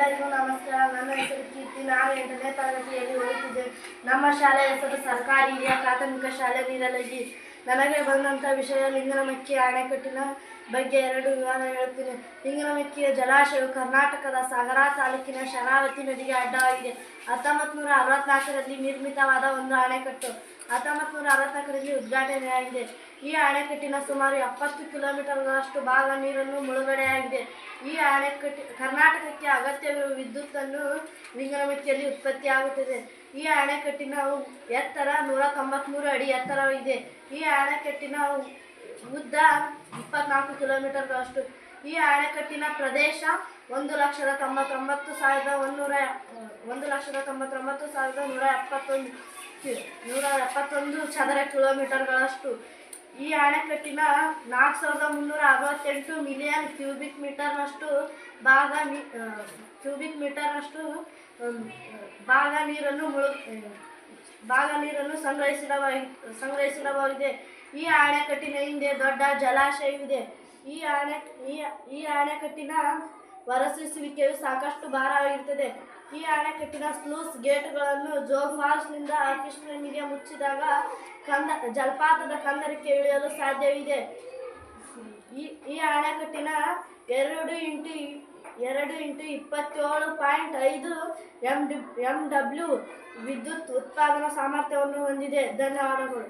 ಎಲ್ಲರಿಗೂ ನಮಸ್ಕಾರ. ನನ್ನ ಹೆಸರು ಕೀರ್ತಿ. ನಾನು 8ನೇ ತರಗತಿಯಲ್ಲಿ ಓದುತ್ತಿದ್ದೆ. ನಮ್ಮ ಶಾಲೆಯ ಹೆಸರು ಸರ್ಕಾರಿ ಹಿರಿಯ ಪ್ರಾಥಮಿಕ ಶಾಲೆ ನೀರಲಗಿ. ನನಗೆ ಬಂದಂಥ ವಿಷಯ ಲಿಂಗನಮಕ್ಕಿ ಅಣೆಕಟ್ಟಿನ ಬಗ್ಗೆ 2 ವಿವರ ಹೇಳುತ್ತೇನೆ. ಲಿಂಗನಮಕ್ಕಿಯ ಜಲಾಶಯವು ಕರ್ನಾಟಕದ ಸಾಗರ ತಾಲೂಕಿನ ಶರಾವತಿ ನದಿಗೆ ಅಡ್ಡವಾಗಿದೆ. 1964ರಲ್ಲಿ ನಿರ್ಮಿತವಾದ ಒಂದು ಅಣೆಕಟ್ಟು 1964ರಲ್ಲಿ ಉದ್ಘಾಟನೆಯಾಗಿದೆ. ಈ ಅಣೆಕಟ್ಟಿನ ಸುಮಾರು 70 ಕಿಲೋಮೀಟರ್ಗಳಷ್ಟು ಭಾಗ ನೀರನ್ನು ಮುಳುಗಡೆಯಾಗಿದೆ. ಈ ಕರ್ನಾಟಕಕ್ಕೆ ಅಗತ್ಯವಿರುವ ವಿದ್ಯುತ್ತನ್ನು ಲಿಂಗನಮಕ್ಕಿಯಲ್ಲಿ ಉತ್ಪತ್ತಿಯಾಗುತ್ತದೆ. ಈ ಅಣೆಕಟ್ಟಿನ ಎತ್ತರ 193 ಅಡಿ ಎತ್ತರವಿದೆ. ಈ ಅಣೆಕಟ್ಟಿನ ಉದ್ದ 24 ಕಿಲೋಮೀಟರ್ಗಳಷ್ಟು. ಈ ಅಣೆಕಟ್ಟಿನ ಪ್ರದೇಶ 1,99,171 ಚದರ ಕಿಲೋಮೀಟರ್ಗಳಷ್ಟು. ಈ ಅಣೆಕಟ್ಟಿನ 4,368 ಮಿಲಿಯನ್ ಕ್ಯೂಬಿಕ್ ಮೀಟರ್ನಷ್ಟು ನೀರನ್ನು ಸಂಗ್ರಹಿಸಿಡಬಹುದಿದೆ. ಈ ಅಣೆಕಟ್ಟಿನ ಹಿಂದೆ ದೊಡ್ಡ ಜಲಾಶಯವಿದೆ. ಈ ಅಣೆಕಟ್ಟಿನ ಹೊರಸೂಸುವಿಕೆಯು ಸಾಕಷ್ಟು ಭಾರವಾಗಿರುತ್ತದೆ. ಈ ಅಣೆಕಟ್ಟಿನ ಸ್ಲೂಸ್ ಗೇಟ್ಗಳನ್ನು ಜೋಗ್ ಫಾಲ್ಸ್ನಿಂದ ಕೃಷ್ಣನಿಗೆ ಮುಚ್ಚಿದಾಗ ಜಲಪಾತದ ಕಂದರಕ್ಕೆ ಇಳಿಯಲು ಸಾಧ್ಯವಿದೆ. ಈ ಅಣೆಕಟ್ಟಿನ 2x27.5 MW ವಿದ್ಯುತ್ ಉತ್ಪಾದನಾ ಸಾಮರ್ಥ್ಯವನ್ನು ಹೊಂದಿದೆ. ಧನ್ಯವಾದಗಳು.